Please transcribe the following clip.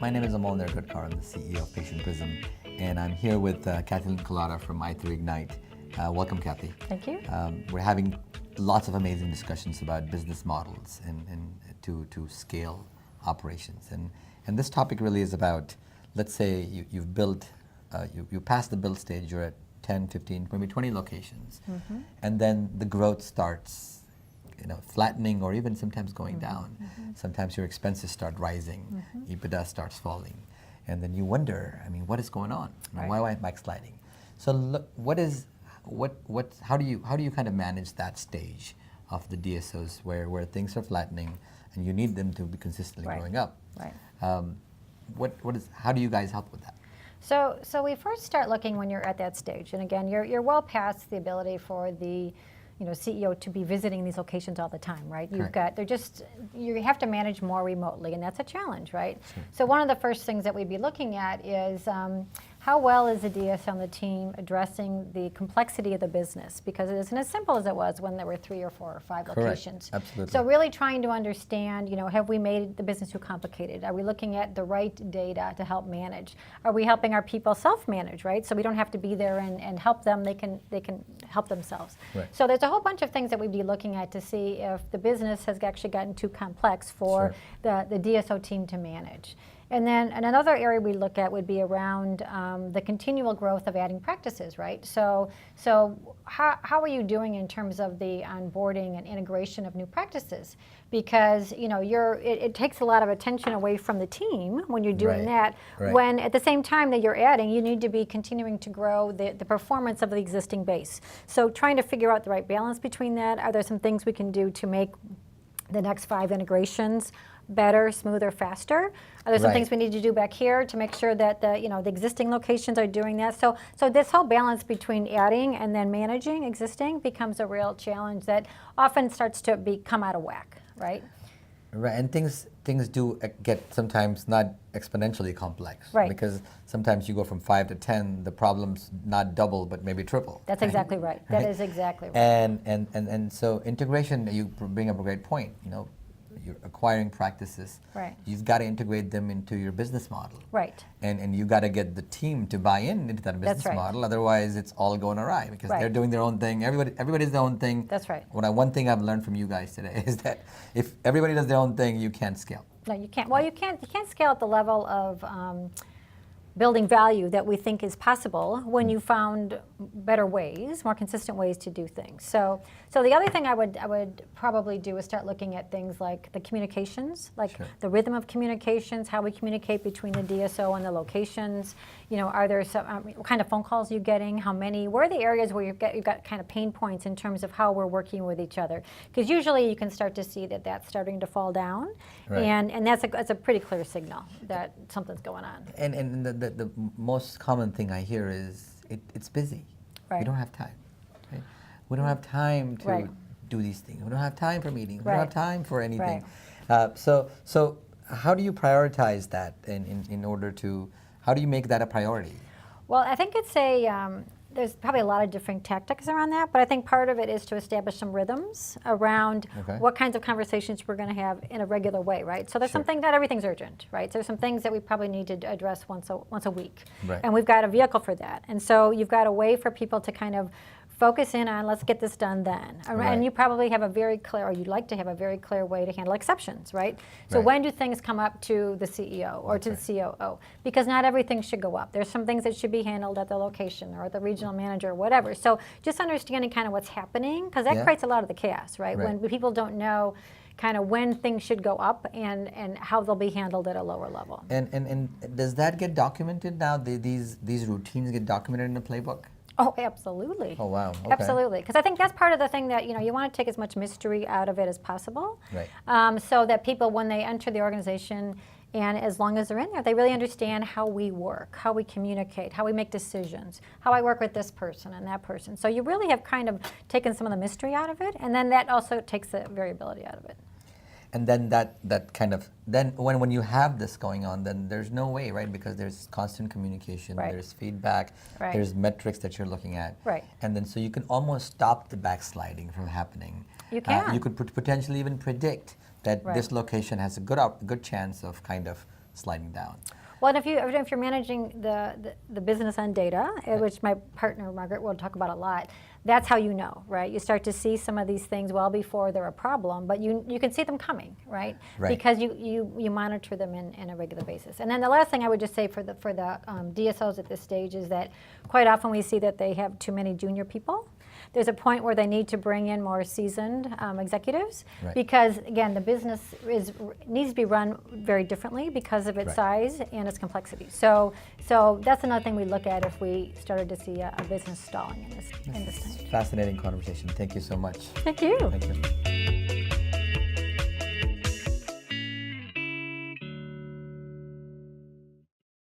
My name is Amol Nergadkar. I'm the CEO of Patient Prism, and I'm here with Kathy Lynn-Cullotta from i3 Ignite. Welcome, Kathy. Thank you. We're having lots of amazing discussions about business models and to scale operations. And this topic really is about, let's say you've built, you passed the build stage, you're at 10, 15, maybe 20 locations, and then the growth starts flattening or even sometimes going down. Sometimes your expenses start rising, EBITDA starts falling, and then you wonder, what is going on? Right. Why am I backsliding? So look, how do you kind of manage that stage of the DSOs where things are flattening and you need them to be consistently going up? Right. How do you guys help with that? So we first start looking when you're at that stage, and again, you're well past the ability for the CEO to be visiting these locations all the time, right? You have to manage more remotely, and that's a challenge, right? Sure. So one of the first things that we'd be looking at is how well is the DSO on the team addressing the complexity of the business? Because it isn't as simple as it was when there were 3 or 4 or 5 locations. Absolutely. So really trying to understand, have we made the business too complicated? Are we looking at the right data to help manage? Are we helping our people self-manage, right? So we don't have to be there and help them, they can help themselves. Right. So there's a whole bunch of things that we'd be looking at to see if the business has actually gotten too complex for the DSO team to manage. And then another area we look at would be around the continual growth of adding practices, right? So how are you doing in terms of the onboarding and integration of new practices? Because it takes a lot of attention away from the team when you're doing that. Right. When at the same time that you're adding, you need to be continuing to grow the performance of the existing base. So trying to figure out the right balance between that. Are there some things we can do to make the next 5 integrations better, smoother, faster? Are there some things we need to do back here to make sure that the existing locations are doing that? So this whole balance between adding and then managing existing becomes a real challenge that often starts to come out of whack, right? Right, and things do get sometimes not exponentially complex. Right. Because sometimes you go from 5 to 10, the problem's not double, but maybe triple. That's exactly right. That is exactly right. And so integration, you bring up a great point. You're acquiring practices. Right. You've got to integrate them into your business model. Right. And you got to get the team to buy into that business model. Otherwise, it's all going awry because they're doing their own thing. Everybody's their own thing. That's right. One thing I've learned from you guys today is that if everybody does their own thing, you can't scale. No, you can't. Well, you can't scale at the level of building value that we think is possible when you found better ways, more consistent ways to do things. So the other thing I would probably do is start looking at things like the communications, like the rhythm of communications, how we communicate between the DSO and the locations. Are there some what kind of phone calls you're getting? How many? Where are the areas where you've got kind of pain points in terms of how we're working with each other? Because usually you can start to see that that's starting to fall down, and that's a pretty clear signal that something's going on. And the most common thing I hear is it's busy. Right. We don't have time. Right? We don't have time to do these things. We don't have time for meetings. We don't have time for anything. So how do you prioritize that in order to, how do you make that a priority? Well, I think it's there's probably a lot of different tactics around that, but I think part of it is to establish some rhythms around what kinds of conversations we're going to have in a regular way, right? So there's something, not everything's urgent, right? So there's some things that we probably need to address once a week, and we've got a vehicle for that. And so you've got a way for people to kind of focus in on, let's get this done then. And you probably have a very clear, or you'd like to have a very clear way to handle exceptions, right? So when do things come up to the CEO or to the COO? Because not everything should go up. There's some things that should be handled at the location or at the regional manager or whatever. So just understanding kind of what's happening, because that creates a lot of the chaos, right? When people don't know kind of when things should go up and how they'll be handled at a lower level. And does that get documented now? These routines get documented in the playbook? Oh, absolutely. Oh, wow. Okay. Absolutely. Because I think that's part of the thing that, you want to take as much mystery out of it as possible. Right. So that people, when they enter the organization, and as long as they're in there, they really understand how we work, how we communicate, how we make decisions, how I work with this person and that person. So you really have kind of taken some of the mystery out of it, and then that also takes the variability out of it. And then that kind of, then when you have this going on, then there's no way, right? Because there's constant communication, there's feedback, there's metrics that you're looking at. Right. And then so you can almost stop the backsliding from happening. You can. You could potentially even predict that this location has a good chance of kind of sliding down. Well, and if you're managing the business on data, which my partner Margaret will talk about a lot, that's how you know, right? You start to see some of these things well before they're a problem, but you can see them coming, right? Because you monitor them in a regular basis. And then the last thing I would just say for the DSOs at this stage is that quite often we see that they have too many junior people. There's a point where they need to bring in more seasoned executives because, again, the business needs to be run very differently because of its size and its complexity. So that's another thing we look at if we started to see a business stalling in this time. Fascinating conversation. Thank you so much. Thank you. Thank you.